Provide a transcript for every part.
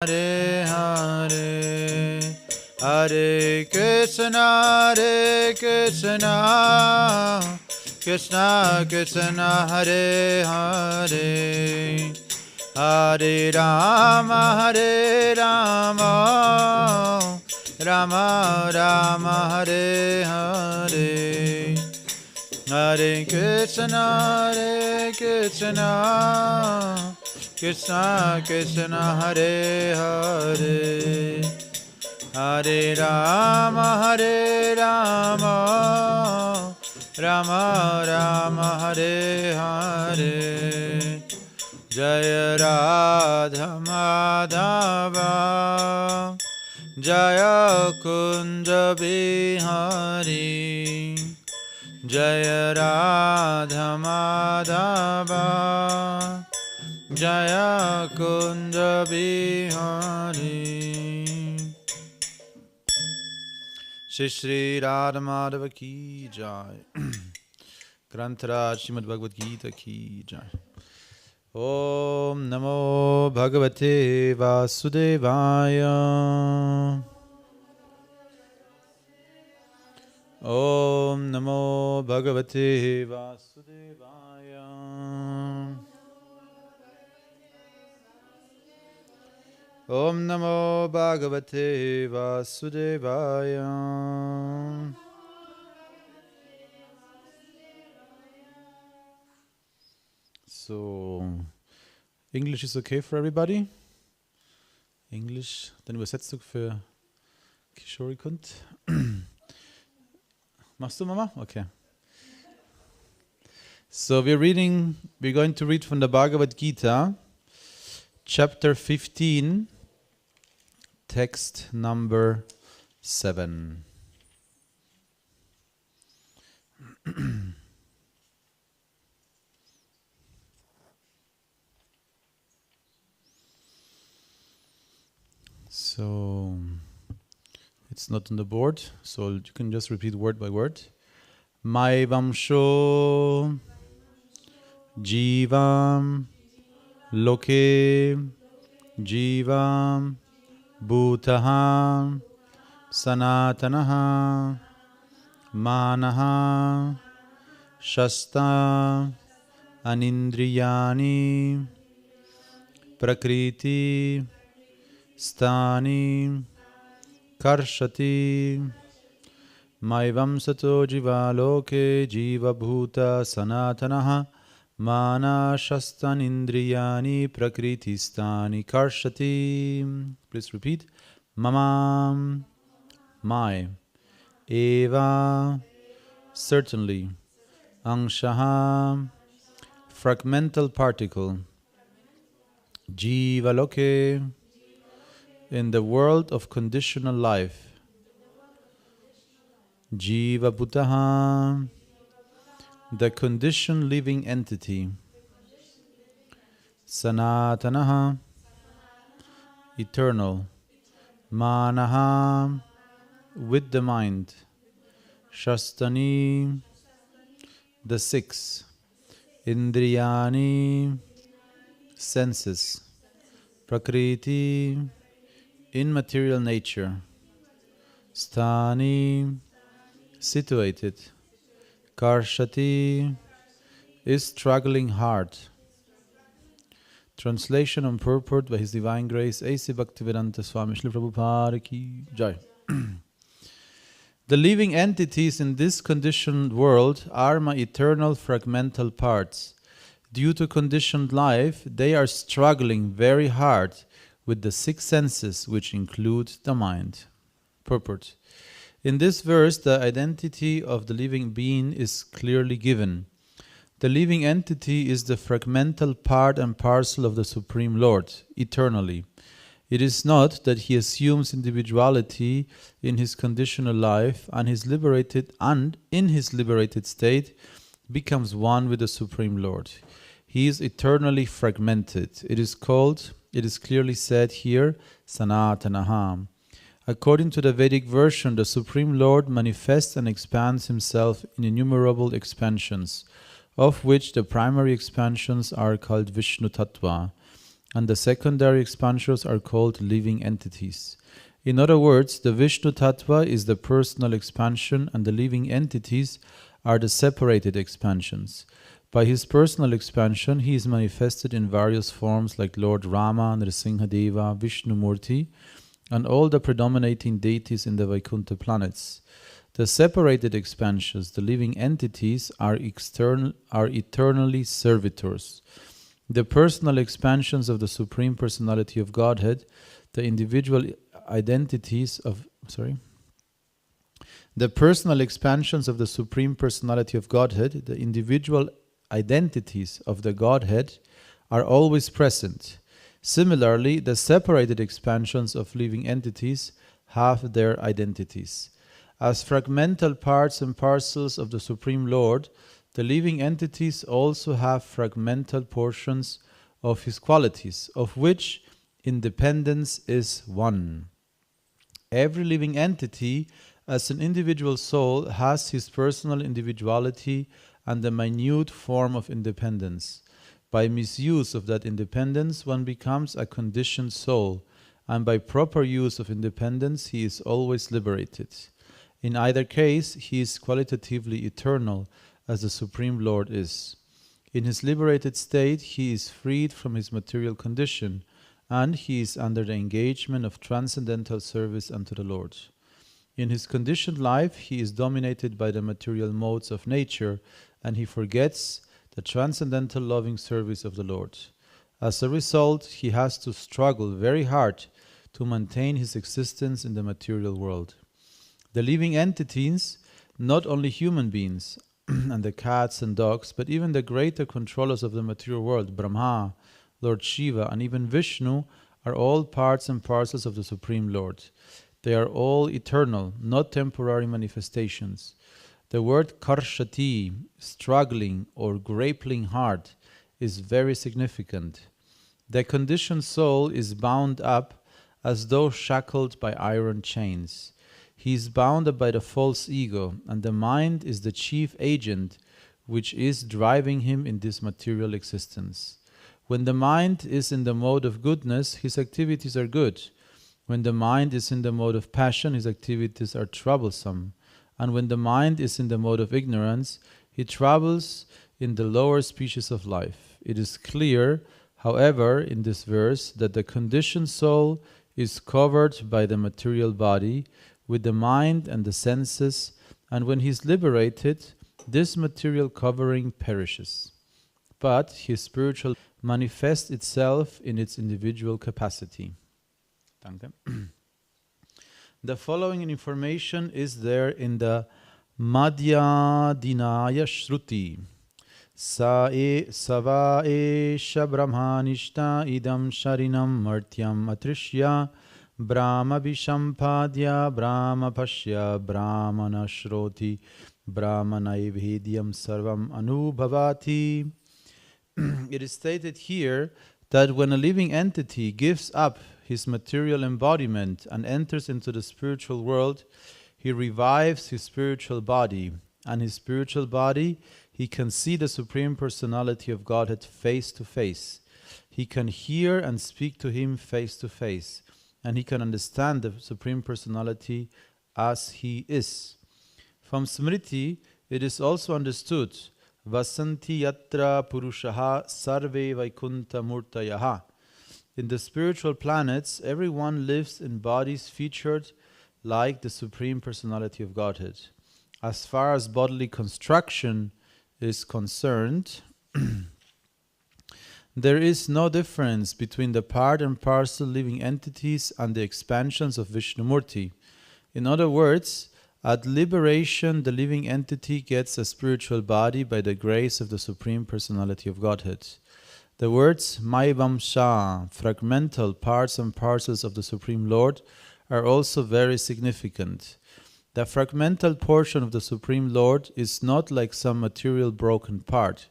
Hare Hare, Hare Krishna, Krishna Krishna, Hare Hare, Hare Rama, Rama Rama, Hare Hare, Hare Krishna, Krishna Krishna, Hare Hare, Hare Rama, Rama Rama, Hare Hare, Jaya Radha Madhava, Jaya Kunja Bihari, Jaya Radha Madhava, Jaya Kunja Bihari. Shri Shri Radha Madhava ki jai. Grantaraj Srimad Bhagavad Gita ki jai. Om Namo Bhagavate Vasudevaya. Om Namo Bhagavate Vasudevaya. Om Namo Bhagavate Vasudevaya. So, English is okay for everybody? English, dann Übersetzung für Kishori Kund. Machst du, Mama? Okay. So we're going to read from the Bhagavad Gita, chapter 15, text number 7. So it's not on the board, so you can just repeat word by word. Mai vamsho jivam loke jivam bhutaha sanatanaha manaha shasta anindriyani prakriti stani karshati maivam sato jiva loke jiva bhuta sanatanaha mana shastan indriyani prakriti stani karshati. Please repeat. Mama, my, eva, certainly, angshaha, fragmental particle, jiva loke, in the world of conditional life, Jiva Bhutaha, the conditioned living entity, Sanatanaha, eternal, Manaha, with the mind, Shastani, the six, Indriyani, senses, Prakriti, immaterial nature, Sthani, situated, Karshati, is struggling hard. Translation and purport by His Divine Grace A.C. Bhaktivedanta Swami Srila Prabhupada Ki Jai. The living entities in this conditioned world are my eternal fragmental parts. Due to conditioned life, they are struggling very hard with the six senses, which include the mind. Purport. In this verse, the identity of the living being is clearly given. The living entity is the fragmental part and parcel of the Supreme Lord, eternally. It is not that he assumes individuality in his conditional life and in his liberated state becomes one with the Supreme Lord. He is eternally fragmented. It is clearly said here, Sanatanaha. According to the Vedic version, the Supreme Lord manifests and expands himself in innumerable expansions, of which the primary expansions are called Vishnu Tattva. and the secondary expansions are called living entities. In other words, the Vishnu Tattva is the personal expansion and the living entities are the separated expansions. By his personal expansion, he is manifested in various forms like Lord Rama, Nrsimha Deva, Vishnu Murti, and all the predominating deities in the Vaikuntha planets. The separated expansions, the living entities, are eternally servitors. The personal expansions of the Supreme Personality of Godhead, the individual identities of the personal expansions of the Supreme Personality of Godhead, the individual identities of the Godhead are always present. Similarly, the separated expansions of living entities have their identities. As fragmental parts and parcels of the Supreme Lord, the living entities also have fragmental portions of his qualities, of which independence is one. Every living entity, as an individual soul, has his personal individuality and a minute form of independence. By misuse of that independence, one becomes a conditioned soul, and by proper use of independence, he is always liberated. In either case, he is qualitatively eternal, as the Supreme Lord is. In his liberated state, he is freed from his material condition, and he is under the engagement of transcendental service unto the Lord. In his conditioned life, he is dominated by the material modes of nature, and he forgets the transcendental loving service of the Lord. As a result, he has to struggle very hard to maintain his existence in the material world. The living entities, not only human beings and the cats and dogs, but even the greater controllers of the material world, Brahma, Lord Shiva, and even Vishnu, are all parts and parcels of the Supreme Lord. They are all eternal, not temporary manifestations. The word karshati, struggling or grappling hard, is very significant. The conditioned soul is bound up as though shackled by iron chains. He is bound up by the false ego, and the mind is the chief agent which is driving him in this material existence. When the mind is in the mode of goodness, his activities are good. When the mind is in the mode of passion, his activities are troublesome. And when the mind is in the mode of ignorance, he travels in the lower species of life. It is clear, however, in this verse that the conditioned soul is covered by the material body with the mind and the senses, and when he is liberated, this material covering perishes. But his spiritual manifests itself in its individual capacity. Danke. The following information is there in the Madhyadinaya Shruti. Sava esha brahmanishta idam sharinam martyam atrishya brahma vishampadya brahma pashya brahmana shroti brahmanaivedhyam sarvam anubhavati. It is stated here that when a living entity gives up his material embodiment and enters into the spiritual world, he revives his spiritual body, and his spiritual body, he can see the Supreme Personality of Godhead face to face. He can hear and speak to him face to face, and he can understand the Supreme Personality as he is. From Smriti, it is also understood, Vasanti yatra purushaha sarve vaikunta murtayaha. In the spiritual planets, everyone lives in bodies featured like the Supreme Personality of Godhead. As far as bodily construction is concerned, there is no difference between the part and parcel living entities and the expansions of Vishnumurti. In other words, at liberation, the living entity gets a spiritual body by the grace of the Supreme Personality of Godhead. The words Maivamsha, fragmental parts and parcels of the Supreme Lord, are also very significant. The fragmental portion of the Supreme Lord is not like some material broken part.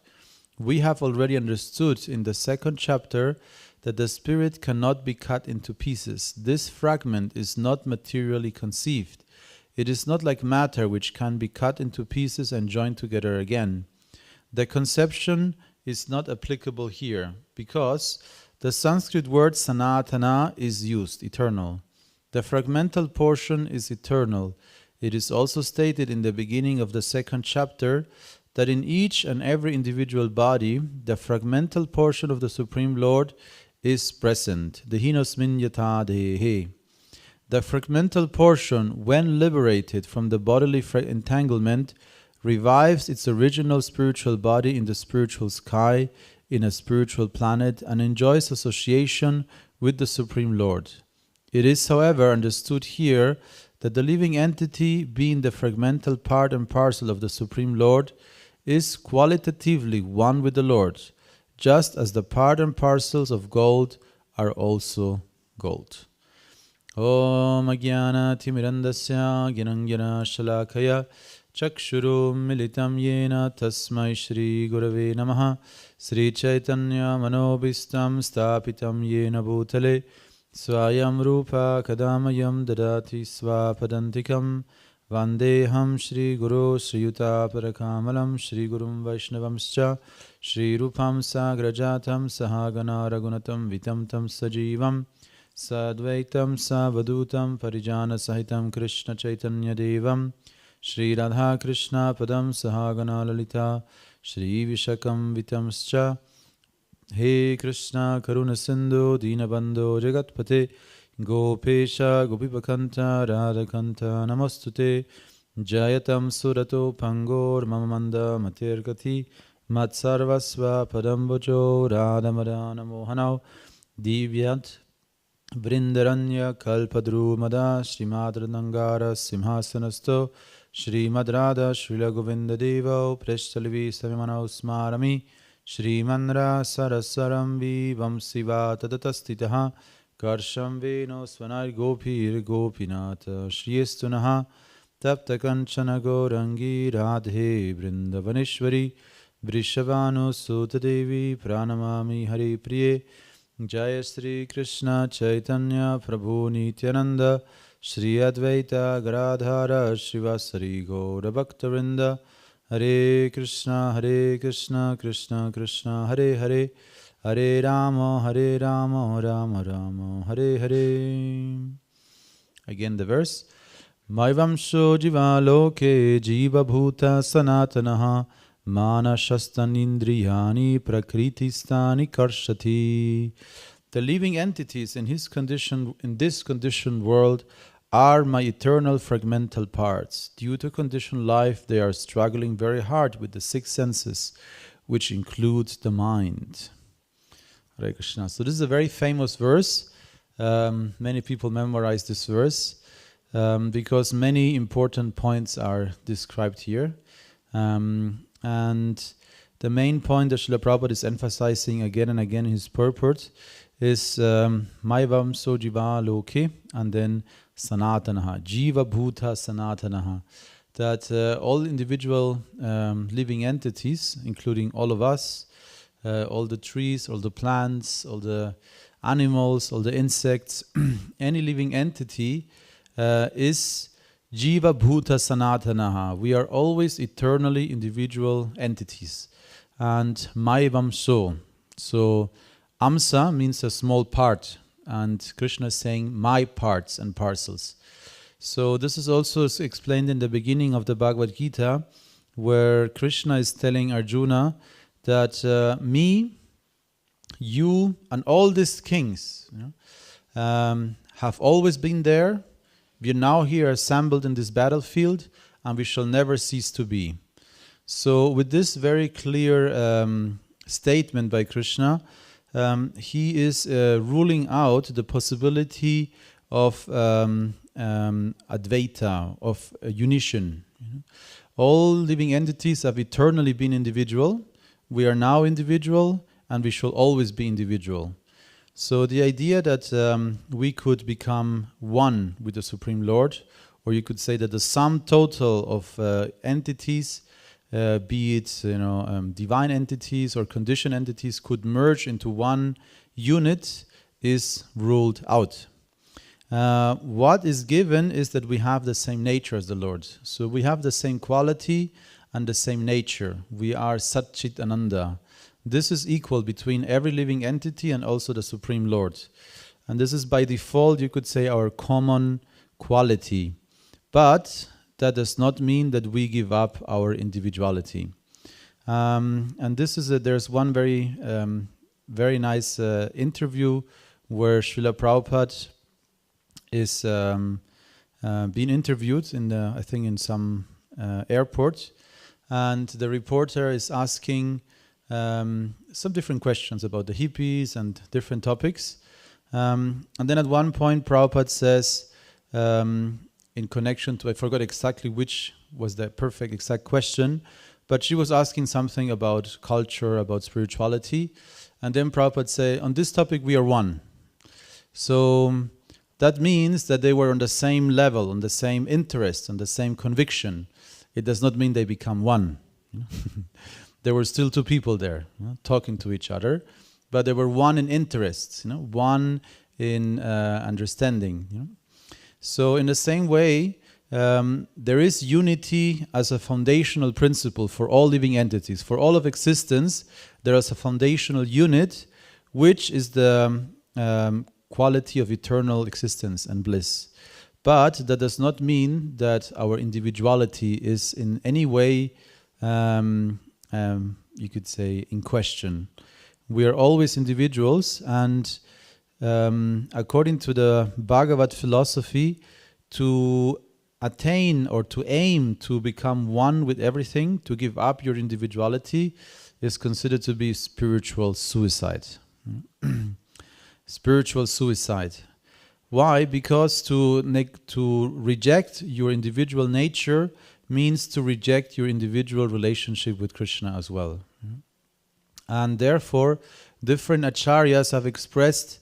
We have already understood in the second chapter that the spirit cannot be cut into pieces. This fragment is not materially conceived. It is not like matter which can be cut into pieces and joined together again. The conception is not applicable here because The Sanskrit word sanatana is used, eternal. The fragmental portion is eternal. It is also stated in the beginning of the second chapter that in each and every individual body, the fragmental portion of the Supreme Lord is present. Dehinosmin yata dehe. The fragmental portion, when liberated from the bodily entanglement, revives its original spiritual body in the spiritual sky, in a spiritual planet, and enjoys association with the Supreme Lord. It is, however, understood here that the living entity, being the fragmental part and parcel of the Supreme Lord, is qualitatively one with the Lord, just as the part and parcels of gold are also gold. Om Ajnana Timirandasya Gyanangyana Shalakaya Chakshuru Militam Yena Tasmai Shri Gurave Namaha Sri Chaitanya Manobhistam Stapitam Yena Bhutale Swayam Rupa Kadamayam Dadati Swapadantikam Vandeham Shri Guru Sriyuta Parakamalam Shri Gurum Vaishnavamscha Shri Rupam Sagrajatam Sahagana Ragunatam Vitam Tam Sajivam Sadvaitam Savadutam Parijana Sahitam Krishna Chaitanya Devam Shri Radha Krishna Padam Sahagana Lalita Shri Vishakam Vitamscha He Krishna Karuna Sindhu Dinabandho Jagatpate Gopesha Gopipakanta Radhakanta Namostute Jayatam Surato Pangor Mamamanda Matirgati Matsarvasva Padambojo Radhamadana Mohanao Divyat Vrindaranya Kalpadrumada Srimadranangara Simhasanasto Srimadradha Srila Govinda Deva Prestalivi Savimanao Smarami Srimandra Sarasaram Vivam Siva Tadatastitaha Karsham Veno Svanai Gopir Gopinata Shriyestunaha Tapta Kanchana Gorangi Radhe Vrindavaneshwari Vrishavano Sutadevi Pranamami Hari Priye Jaya Sri Krishna Chaitanya Prabhu Nityananda Shri Advaita Garadhara Shivasari Gaura Bhaktarinda Hare Krishna Krishna Krishna Hare Hare Hare Rama Rama Rama Hare Hare. Again the verse. Maivamsho jiva loke jiva bhuta sanatanaha mana shastanindriyani prakritistani karshati. The living entities in this conditioned world are my eternal fragmental parts. Due to conditioned life, they are struggling very hard with the six senses, which include the mind. Hare Krishna. So this is a very famous verse. Many people memorize this verse because many important points are described here. And the main point that Srila Prabhupada is emphasizing again and again in his purport is Maivam so jiva loke, and then sanatanaha, jiva bhuta sanatanaha, that all individual living entities, including all of us, all the trees, all the plants, all the animals, all the insects, any living entity is jiva bhuta sanatanaha. We are always eternally individual entities. And maivam so. So amsa means a small part, and Krishna is saying my parts and parcels. So this is also explained in the beginning of the Bhagavad Gita, where Krishna is telling Arjuna that me, you, and all these kings have always been there. We are now here assembled in this battlefield, and we shall never cease to be. So with this very clear statement by Krishna, he is ruling out the possibility of Advaita, of unition. All living entities have eternally been individual. We are now individual, and we shall always be individual. So the idea that we could become one with the Supreme Lord, or you could say that the sum total of entities, be it divine entities or conditioned entities, could merge into one unit, is ruled out. What is given is that we have the same nature as the Lord. So we have the same quality and the same nature. We are Sat Chit Ananda. this is equal between every living entity and also the Supreme Lord. And this is by default, you could say, our common quality. But that does not mean that we give up our individuality. And this is there's one very nice interview where Srila Prabhupada is being interviewed I think in some airport, and the reporter is asking some different questions about the hippies and different topics. And then at one point Prabhupada says, in connection to, I forgot exactly which was the perfect exact question, but she was asking something about culture, about spirituality, and then Prabhupada said, on this topic we are one. So that means that they were on the same level, on the same interest, on the same conviction. It does not mean they become one. There were still two people there, talking to each other, but they were one in interests, one in understanding. So in the same way, there is unity as a foundational principle for all living entities. For all of existence, there is a foundational unit, which is the quality of eternal existence and bliss. But that does not mean that our individuality is in any way, you could say, in question. We are always individuals, and according to the Bhagavad philosophy, to attain or to aim to become one with everything, to give up your individuality, is considered to be spiritual suicide. Spiritual suicide. Why? Because to reject your individual nature means to reject your individual relationship with Krishna as well. And therefore, different acharyas have expressed,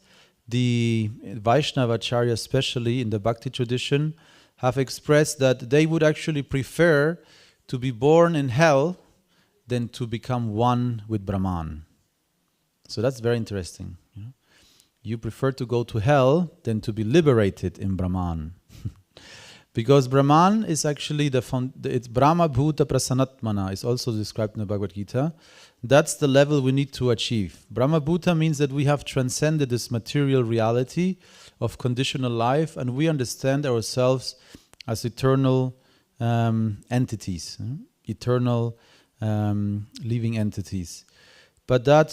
the Vaishnava acharyas especially in the Bhakti tradition, have expressed that they would actually prefer to be born in hell than to become one with Brahman. So that's very interesting. You prefer to go to hell than to be liberated in Brahman. Because Brahman is actually it's Brahma Bhuta Prasanatmana, is also described in the Bhagavad Gita. That's the level we need to achieve. Brahma Bhuta means that we have transcended this material reality of conditional life, and we understand ourselves as eternal entities, eternal living entities. But that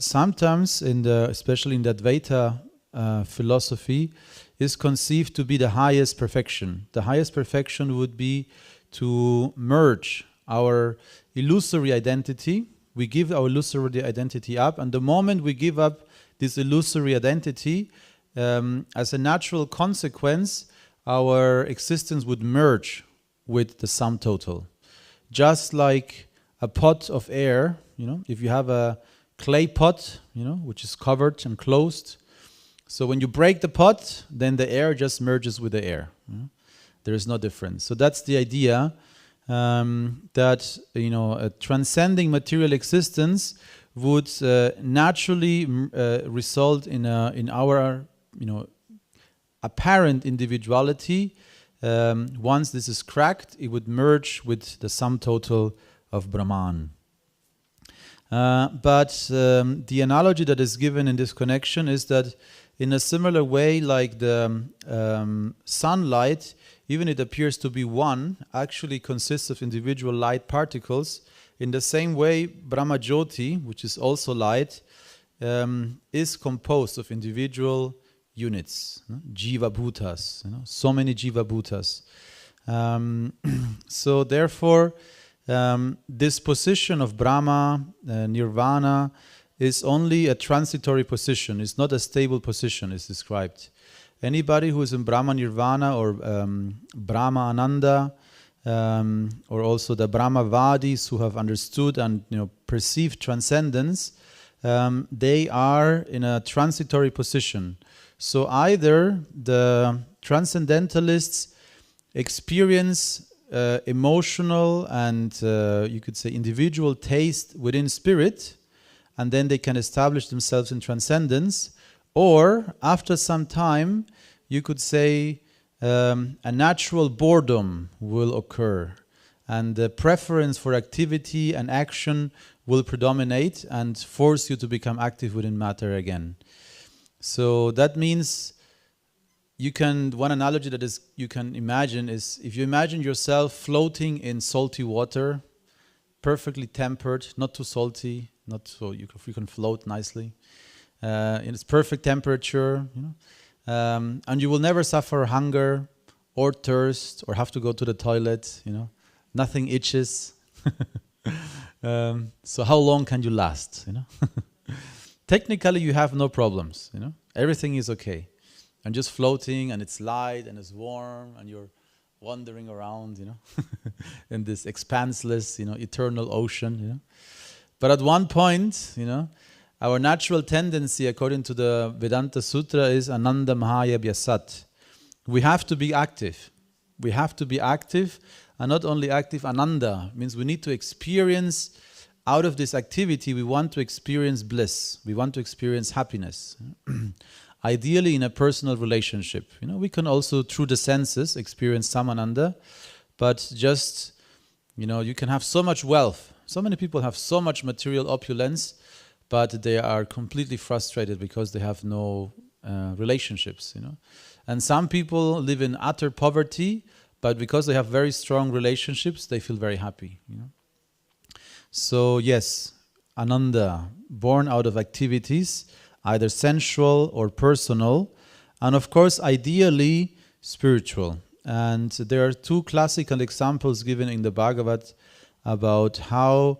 sometimes, especially in the Advaita philosophy, is conceived to be the highest perfection. The highest perfection would be to merge our illusory identity. We give our illusory identity up, and the moment we give up this illusory identity, as a natural consequence, our existence would merge with the sum total. Just like a pot of air, if you have a clay pot, which is covered and closed, so when you break the pot, then the air just merges with the air. There is no difference. So that's the idea, that a transcending material existence would naturally result in our apparent individuality. Once this is cracked, it would merge with the sum total of Brahman. But the analogy that is given in this connection is that in a similar way, like the sunlight, even it appears to be one, actually consists of individual light particles. In the same way, Brahma Jyoti, which is also light, is composed of individual units, Jiva Bhutas, so many Jiva Bhutas. So therefore, this position of Brahma, Nirvana, is only a transitory position. It's not a stable position, it's described. Anybody who is in Brahma Nirvana or Brahma Ananda, or also the Brahmavadis who have understood and perceived transcendence, they are in a transitory position. So either the transcendentalists experience emotional and you could say individual taste within spirit, and then they can establish themselves in transcendence, or after some time you could say a natural boredom will occur, and the preference for activity and action will predominate and force you to become active within matter again. So that means one analogy that is you can imagine is if you imagine yourself floating in salty water, perfectly tempered, not too salty, not so you can float nicely, in its perfect temperature, and you will never suffer hunger or thirst or have to go to the toilet, nothing itches. So how long can you last? Technically, you have no problems. Everything is okay, and just floating, and it's light and it's warm, and you're wandering around, in this expanseless, eternal ocean. But at one point, our natural tendency, according to the Vedanta Sutra, is Ananda Mahaya Vyasat. We have to be active. We have to be active, and not only active, Ananda means we need to experience. Out of this activity, we want to experience bliss. We want to experience happiness. Ideally, in a personal relationship. We can also, through the senses, experience some Ananda, but just, you can have so much wealth. So many people have so much material opulence, but they are completely frustrated because they have no relationships. And some people live in utter poverty, but because they have very strong relationships, they feel very happy. So yes, Ananda, born out of activities, either sensual or personal, and of course, ideally, spiritual. And there are two classical examples given in the Bhagavad about how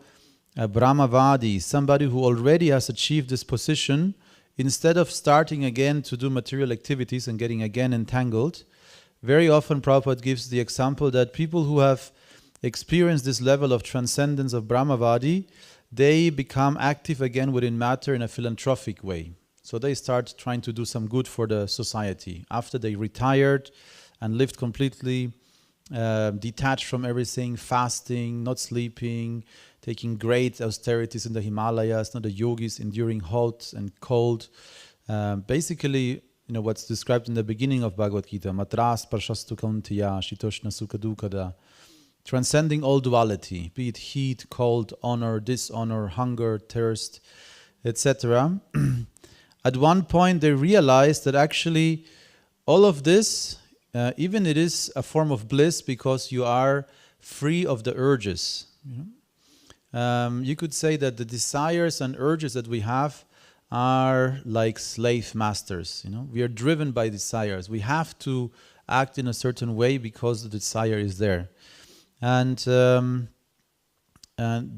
a Brahmavadi, somebody who already has achieved this position, instead of starting again to do material activities and getting again entangled, very often Prabhupada gives the example that people who have experienced this level of transcendence of Brahmavadi, they become active again within matter in a philanthropic way. So they start trying to do some good for the society. After they retired and lived completely detached from everything, fasting, not sleeping, taking great austerities in the Himalayas, the yogis enduring hot and cold. Basically, what's described in the beginning of Bhagavad Gita, matras parshastu kaunteya shitoshna sukha dukkha, transcending all duality, be it heat, cold, honor, dishonor, hunger, thirst, etc. At one point they realized that actually all of this, even it is a form of bliss because you are free of the urges. You could say that the desires and urges that we have are like slave masters. We are driven by desires. We have to act in a certain way because the desire is there. And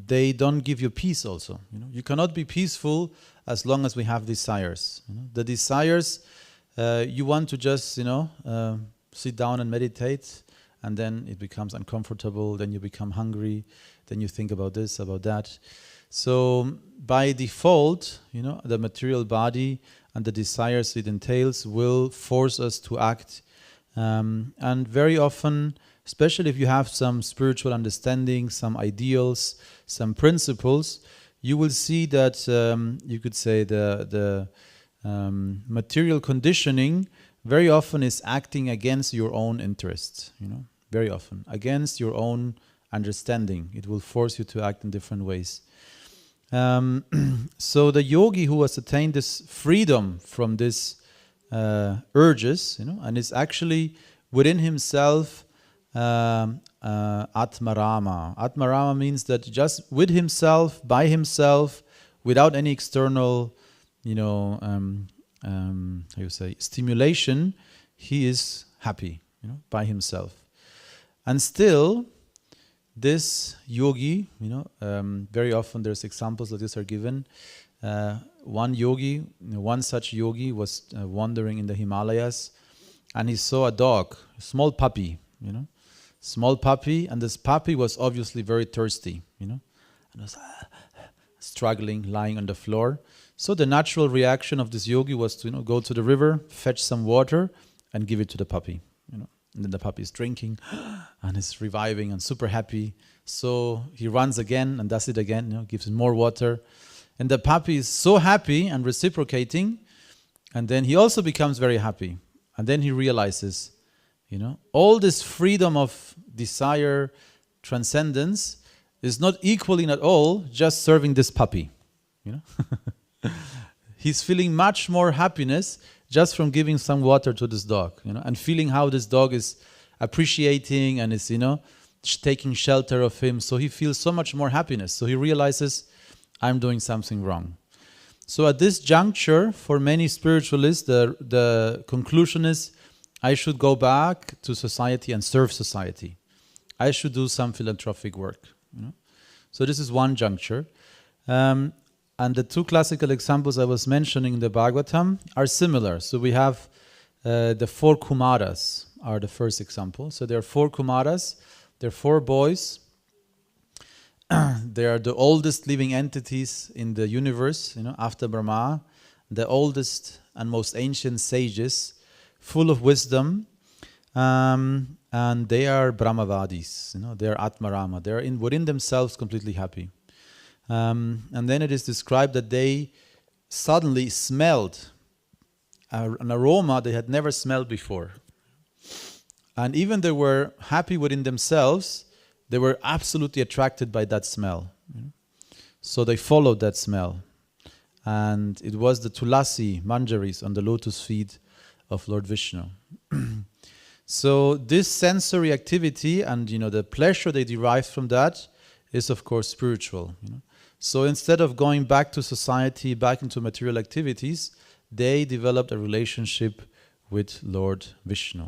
they don't give you peace also. You cannot be peaceful as long as we have desires. The desires, you want to just, sit down and meditate, and then it becomes uncomfortable, then you become hungry, then you think about this, about that. So by default, the material body and the desires it entails will force us to act. And very often, especially if you have some spiritual understanding, some ideals, some principles, you will see that you could say the material conditioning very often is acting against your own interests, very often, against your own understanding. It will force you to act in different ways. So the yogi who has attained this freedom from this urges, and is actually within himself Atmarama. Atmarama means that just with himself, by himself, without any external, stimulation, he is happy, by himself. And still, this yogi, very often there's examples like this are given. One such yogi was wandering in the Himalayas, and he saw a dog, a small puppy, small puppy, and this puppy was obviously very thirsty, and was struggling, lying on the floor. So the natural reaction of this yogi was to, go to the river, fetch some water, and give it to the puppy, And then the puppy is drinking, and is reviving and super happy. So he runs again and does it again, gives it more water. And the puppy is so happy and reciprocating, and then he also becomes very happy. And then he realizes, all this freedom of desire transcendence is not equaling at all just serving this puppy. You know, he's feeling much more happiness just from giving some water to this dog, you know, and feeling how this dog is appreciating and is, you know, taking shelter of him. So he feels so much more happiness. So he realizes, I'm doing something wrong. So at this juncture, for many spiritualists, the conclusion is, I should go back to society and serve society. I should do some philanthropic work. You know? So this is one juncture. And the two classical examples I was mentioning in the Bhagavatam are similar. So we have the four Kumaras are the first example. So there are four Kumaras. There are four boys. They are the oldest living entities in the universe, you know, after Brahma, the oldest and most ancient sages, full of wisdom, and they are Brahmavadis, you know, they are Atmarama, they are within themselves completely happy. And then it is described that they suddenly smelled an aroma they had never smelled before. And even they were happy within themselves, they were absolutely attracted by that smell. So they followed that smell. And it was the tulasi, manjaris, on the lotus feet of Lord Vishnu. So this sensory activity and, you know, the pleasure they derived from that is, of course, spiritual. You know? So instead of going back to society, back into material activities, they developed a relationship with Lord Vishnu.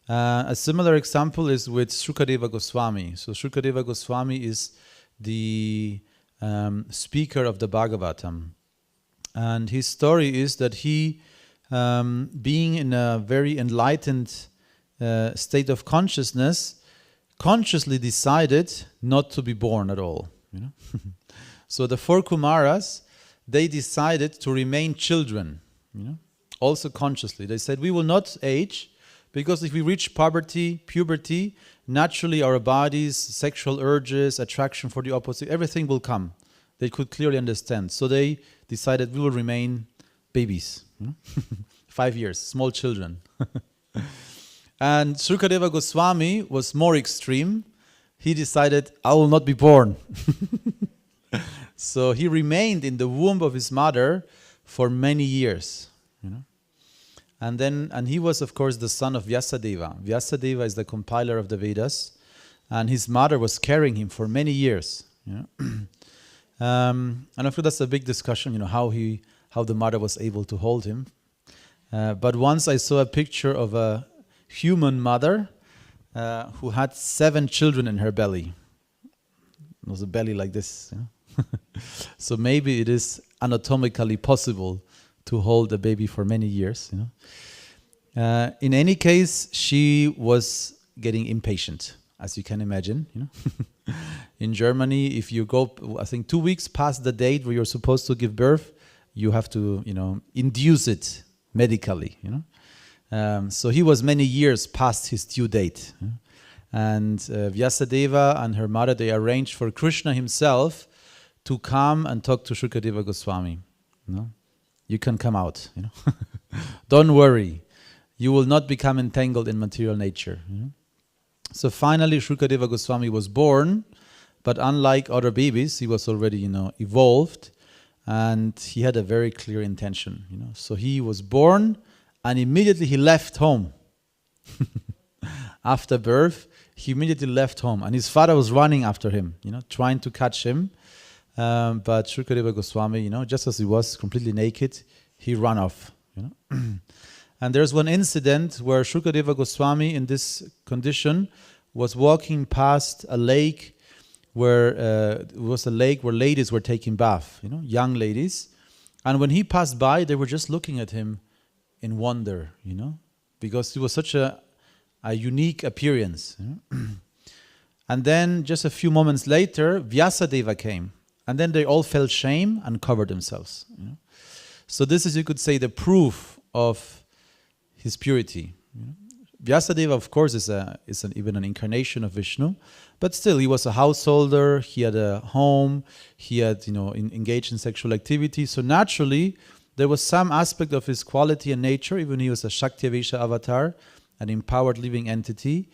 A similar example is with Sukadeva Goswami. So Sukadeva Goswami is the speaker of the Bhagavatam. And his story is that he, being in a very enlightened state of consciousness, consciously decided not to be born at all. You know? So the four Kumaras, they decided to remain children, you know, also consciously. They said, we will not age, because if we reach puberty, naturally our bodies, sexual urges, attraction for the opposite, everything will come. They could clearly understand. So they decided we will remain babies. 5 years, small children. And Sukadeva Goswami was more extreme. He decided, I will not be born. So he remained in the womb of his mother for many years. You know? And he was, of course, the son of Vyasadeva. Vyasadeva is the compiler of the Vedas, and his mother was carrying him for many years. You know? And of course, that's a big discussion. You know, how the mother was able to hold him. But once I saw a picture of a human mother who had 7 children in her belly. It was a belly like this. You know? So maybe it is anatomically possible to hold a baby for many years. You know? In any case, she was getting impatient, as you can imagine. You know? In Germany, if you go, I think 2 weeks past the date where you're supposed to give birth, you have to, you know, induce it medically. You know? So he was many years past his due date. You know? And Vyasadeva and her mother, they arranged for Krishna himself to come and talk to Sukadeva Goswami. You know? You can come out. You know? Don't worry. You will not become entangled in material nature. You know? So finally, Sukadeva Goswami was born, but unlike other babies, he was already, you know, evolved, and he had a very clear intention. You know? So he was born, and immediately he left home. After birth, he immediately left home, and his father was running after him, you know, trying to catch him. But Sukadeva Goswami, you know, just as he was completely naked, he ran off. You know? And there's one incident where Sukadeva Goswami, in this condition, was walking past a lake where it was a lake where ladies were taking bath, you know, young ladies. And when he passed by, they were just looking at him in wonder, you know, because he was such a unique appearance. You know? And then just a few moments later, Vyasadeva came. And then they all felt shame and covered themselves. You know? So this is, you could say, the proof of his purity. You know? Vyasadeva, of course, is even an incarnation of Vishnu, but still, he was a householder. He had a home. He had, you know, engaged in sexual activity. So naturally, there was some aspect of his quality and nature, even he was a Shakti-Avesha avatar, an empowered living entity,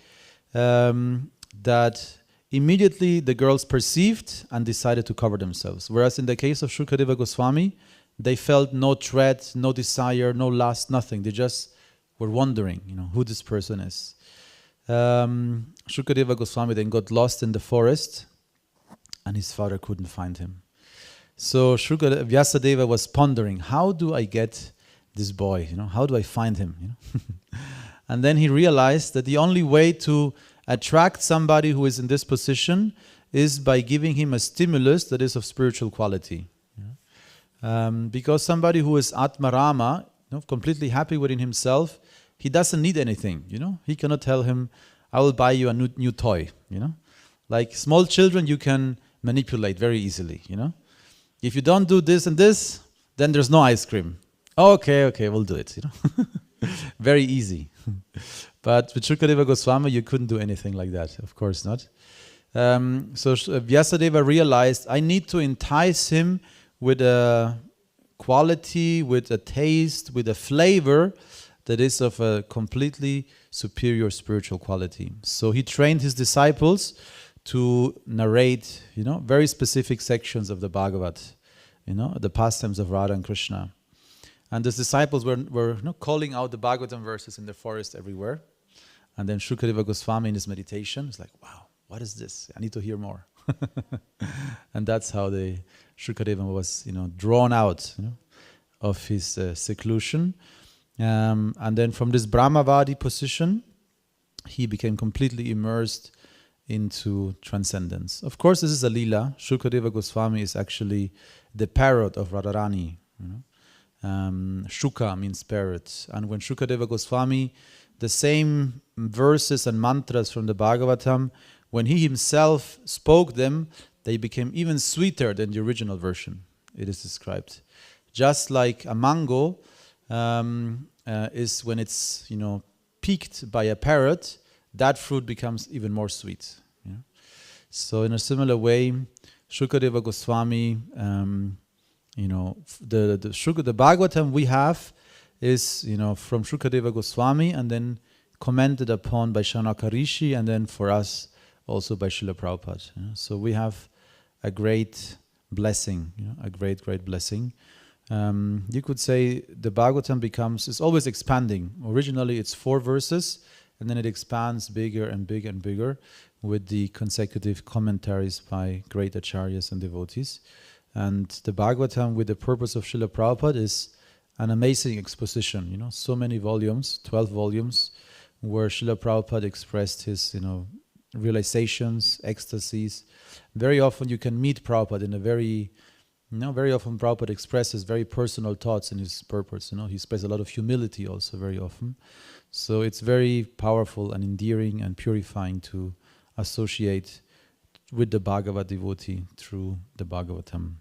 that immediately the girls perceived and decided to cover themselves. Whereas in the case of Shukadeva Goswami, they felt no threat, no desire, no lust, nothing. They just were wondering, who this person is. Shukadeva Goswami then got lost in the forest, and his father couldn't find him. So Vyasadeva was pondering, how do I get this boy? How do I find him? And then he realized that the only way to attract somebody who is in this position is by giving him a stimulus that is of spiritual quality. Because somebody who is Atmarama, completely happy within himself, he doesn't need anything. He cannot tell him, I will buy you a new toy. Like small children, you can manipulate very easily. If you don't do this and this, then there's no ice cream. Okay, we'll do it. Very easy. But with Shukadeva Goswami, you couldn't do anything like that. Of course not. So Vyasadeva realized, I need to entice him with a quality, with a taste, with a flavor that is of a completely superior spiritual quality. So he trained his disciples to narrate, very specific sections of the Bhagavad, the pastimes of Radha and Krishna. And the disciples were calling out the Bhagavatam verses in the forest everywhere. And then Shukadeva Goswami in his meditation is like, wow, what is this? I need to hear more. And that's how Shukadeva was, drawn out of his seclusion. And then from this Brahmavadi position, he became completely immersed into transcendence. Of course, this is a lila. Shukadeva Goswami is actually the parrot of Radharani. Shuka means parrot. And when Shukadeva Goswami, the same verses and mantras from the Bhagavatam, when he himself spoke them, they became even sweeter than the original version, it is described. Just like a mango is when it's, picked by a parrot, that fruit becomes even more sweet. So in a similar way, Shukadeva Goswami, the Bhagavatam we have is, from Shukadeva Goswami, and then commented upon by Shanaka Rishi, and then for us also by Srila Prabhupada. So we have a great blessing, a great blessing. You could say the Bhagavatam is always expanding. Originally it's 4 verses, and then it expands bigger and bigger and bigger with the consecutive commentaries by great acharyas and devotees. And the Bhagavatam, with the purpose of Srila Prabhupada, is an amazing exposition. So many volumes, 12 volumes, where Srila Prabhupada expressed his, realizations, ecstasies. Very often you can meet Prabhupada in a very often Prabhupada expresses very personal thoughts in his purpose. He expresses a lot of humility also very often. So it's very powerful and endearing and purifying to associate with the Bhagavad devotee through the Bhagavatam.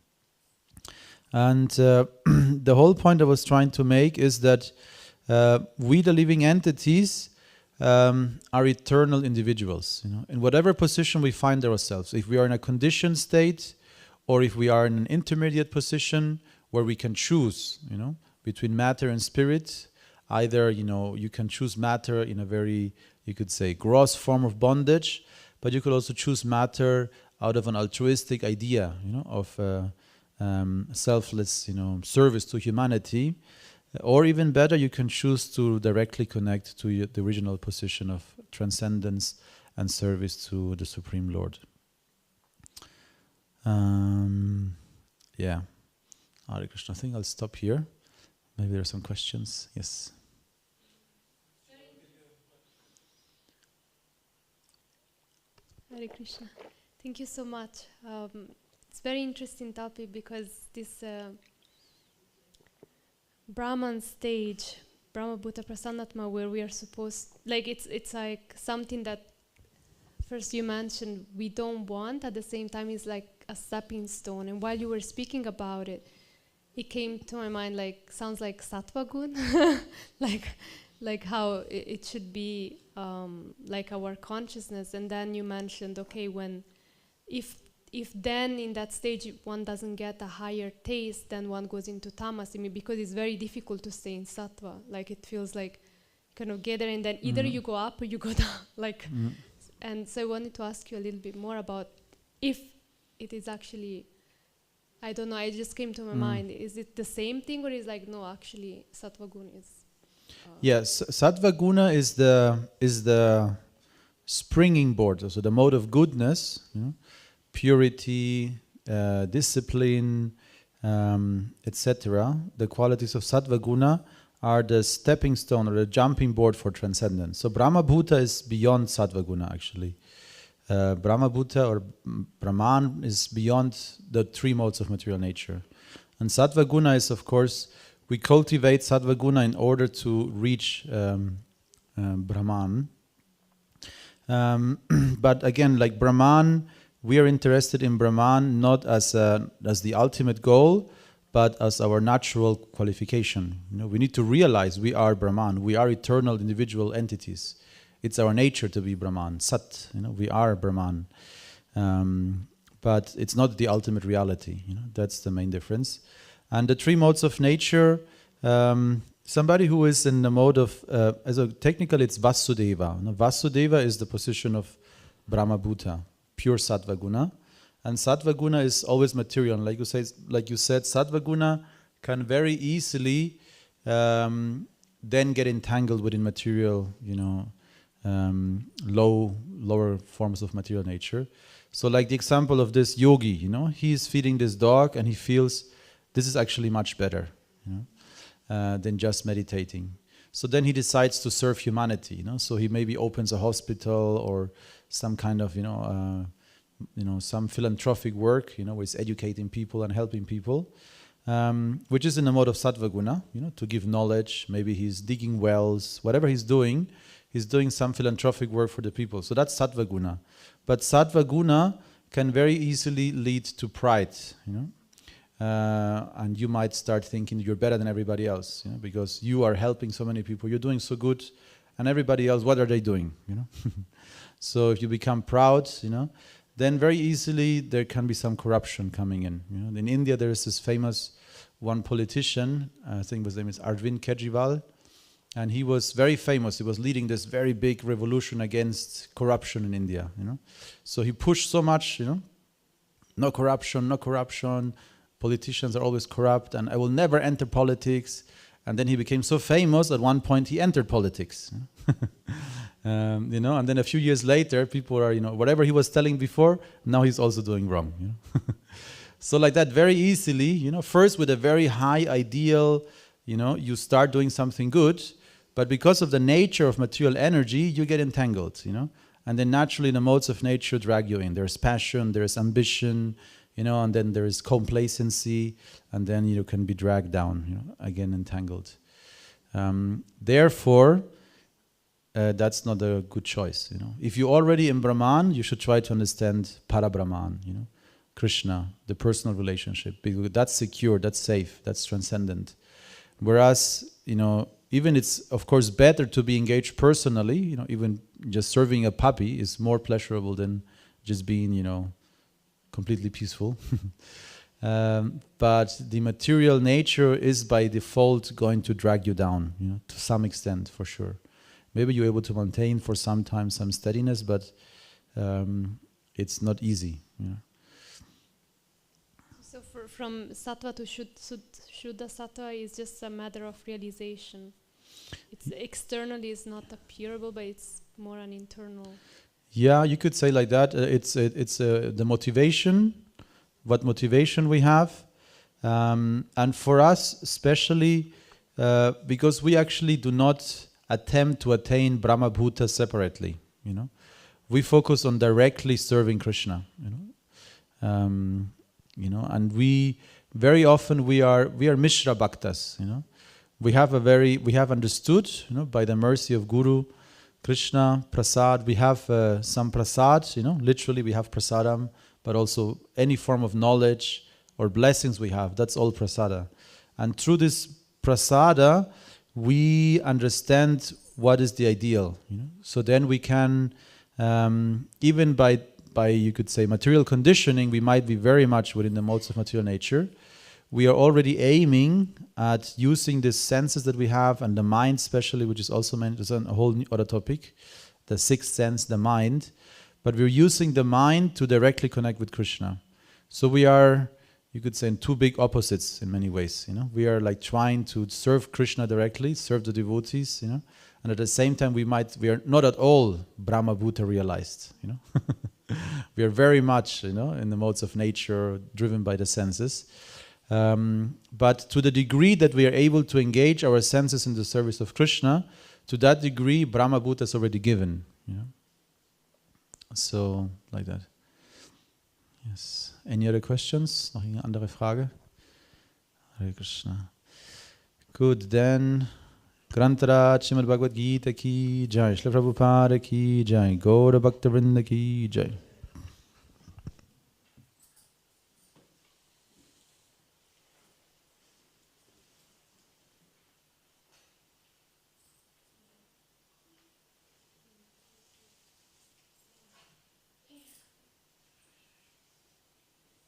And the whole point I was trying to make is that we, the living entities, are eternal individuals. In whatever position we find ourselves, if we are in a conditioned state, or if we are in an intermediate position where we can choose, between matter and spirit, either, you can choose matter in a very, you could say, gross form of bondage, but you could also choose matter out of an altruistic idea, of selfless, service to humanity. Or even better, you can choose to directly connect to the original position of transcendence and service to the Supreme Lord. Hare Krishna. I think I'll stop here. Maybe there are some questions. Yes. Hare Krishna. Thank you so much. It's a very interesting topic because this Brahman stage, Brahma Bhuta Prasannatma, where we are supposed, it's like something that first you mentioned we don't want, at the same time it's like a stepping stone. And while you were speaking about it, it came to my mind sounds like Sattva Gun, like how it should be like our consciousness. And then you mentioned, okay, if then in that stage one doesn't get a higher taste, then one goes into tamas, because it's very difficult to stay in sattva. Like it feels like kind of get there and then either you go up or you go down. And so I wanted to ask you a little bit more about if it is actually, I don't know, it just came to my mind. Is it the same thing, or is like, no, actually sattva guna is... Yes, sattva guna is the springing board, so the mode of goodness, purity, discipline, etc. The qualities of sattva guna are the stepping stone or the jumping board for transcendence. So Brahma Bhuta is beyond sattva guna actually. Brahma Bhuta or Brahman is beyond the three modes of material nature. And sattva guna is, of course, we cultivate sattva guna in order to reach Brahman. But again, like Brahman, we are interested in Brahman not as the ultimate goal, but as our natural qualification. We need to realize we are Brahman. We are eternal individual entities. It's our nature to be Brahman. Sat, we are Brahman. But it's not the ultimate reality. That's the main difference. And the three modes of nature, somebody who is in the mode of, technically it's Vasudeva. Vasudeva is the position of Brahma Bhuta, pure Sattva Guna. And Sattva Guna is always material. Like you said, Sattva Guna can very easily then get entangled within material, lower forms of material nature. So like the example of this yogi, he is feeding this dog and he feels this is actually much better, than just meditating. So then he decides to serve humanity, So he maybe opens a hospital or some kind of, some philanthropic work, with educating people and helping people, which is in the mode of Sattva Guna, to give knowledge. Maybe he's digging wells, whatever he's doing some philanthropic work for the people. So that's Sattva Guna. But Sattva Guna can very easily lead to pride, and you might start thinking you're better than everybody else, because you are helping so many people, you're doing so good, and everybody else, what are they doing, So if you become proud, then very easily there can be some corruption coming in. In India there is this famous one politician, I think his name is Arvind Kejriwal, and he was very famous. He was leading this very big revolution against corruption in India. So he pushed so much, no corruption, no corruption. Politicians are always corrupt, and I will never enter politics. And then he became so famous. At one point, he entered politics. And then a few years later, people are, whatever he was telling before, now he's also doing wrong. So like that, very easily, first with a very high ideal, you start doing something good, but because of the nature of material energy, you get entangled, and then naturally the modes of nature drag you in. There's passion, there's ambition, and then there is complacency, and then you can be dragged down, again entangled. Therefore, that's not a good choice. If you're already in Brahman, you should try to understand Para-Brahman, Krishna, the personal relationship, because that's secure, that's safe, that's transcendent. Whereas, even it's of course better to be engaged personally, even just serving a puppy is more pleasurable than just being, completely peaceful. But the material nature is by default going to drag you down, to some extent, for sure. Maybe you're able to maintain for some time some steadiness, but it's not easy. So from sattva to shuddha sattva is just a matter of realization. It's externally is not appearable, but it's more an internal. Yeah, you could say like that. It's the motivation, what motivation we have, and for us especially, because we actually do not attempt to attain Brahma Bhuta separately. We focus on directly serving Krishna. And we very often we are Mishra Bhaktas. We have understood, by the mercy of Guru, Krishna, prasad. We have some prasad, literally we have prasadam, but also any form of knowledge or blessings we have, that's all prasada. And through this prasada, we understand what is the ideal. So then we can, even by you could say material conditioning, we might be very much within the modes of material nature. We are already aiming at using the senses that we have and the mind especially, which is also meant as a whole other topic, the sixth sense, the mind, but we're using the mind to directly connect with Krishna. So we are, you could say, in two big opposites in many ways. We are like trying to serve Krishna directly, serve the devotees, and at the same time we are not at all Brahma Bhuta realized. We are very much, in the modes of nature, driven by the senses. But to the degree that we are able to engage our senses in the service of Krishna, to that degree, Brahma Bhuta is already given. So, like that. Yes. Any other questions? Noch eine andere Frage? Hare Krishna. Good, then. Grantaraj, Srimad Bhagavad Gita ki jai. Srila Prabhupada ki jai. Gaura Bhakta Vrinda ki jai.